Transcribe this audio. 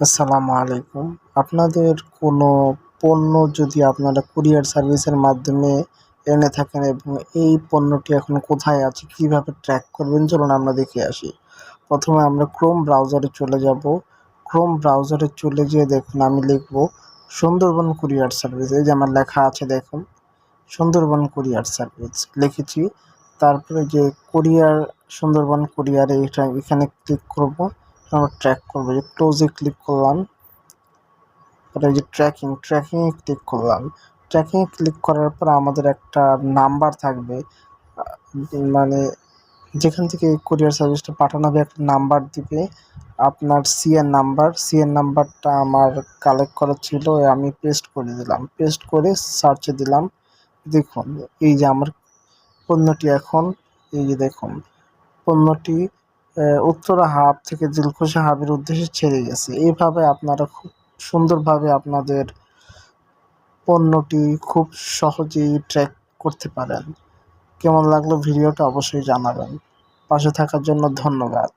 আসসালামু আলাইকুম। আপনাদের কোনো পণ্য যদি আপনারা কুরিয়ার সার্ভিসের মাধ্যমে এনে থাকেন এবং এই পণ্যটি এখন কোথায় আছে, কিভাবে ট্র্যাক করবেন চলুন আমরা দেখে আসি। প্রথমে আমরা ক্রোম ব্রাউজারে চলে যাব। ক্রোম ব্রাউজারে চলে যেয়ে দেখুন আমি লিখব সুন্দরবন কুরিয়ার সার্ভিস। এই যে আমার লেখা আছে দেখুন, সুন্দরবন কুরিয়ার সার্ভিস লিখেছি। তারপরে যে কুরিয়ার সুন্দরবন কুরিয়ারে এখানে ক্লিক করব। আমরা ট্র্যাক করবো, যে ক্লোজে ক্লিক করলাম। এই যে ট্র্যাকিংয়ে ক্লিক করলাম। ট্র্যাকিংয়ে ক্লিক করার পর আমাদের একটা নাম্বার থাকবে, মানে যেখান থেকে এই কুরিয়ার সার্ভিসটা পাঠানো হবে একটা নাম্বার দিবে, আপনার সিএন নাম্বারটা আমার কালেক্ট করা ছিল, আমি পেস্ট করে দিলাম। পেস্ট করে সার্চে দিলাম। দেখুন এই যে আমার পণ্যটি এখন, এই যে দেখুন পণ্যটি উত্তরা হাব থেকে দিলখুশা হাবের উদ্দেশ্যে ছেড়ে গেছে। এইভাবে আপনারা খুব সুন্দরভাবে আপনাদের পণ্যটি খুব সহজেই ট্র্যাক করতে পারেন। কেমন লাগলো ভিডিওটা অবশ্যই জানাবেন। পাশে থাকার জন্য ধন্যবাদ।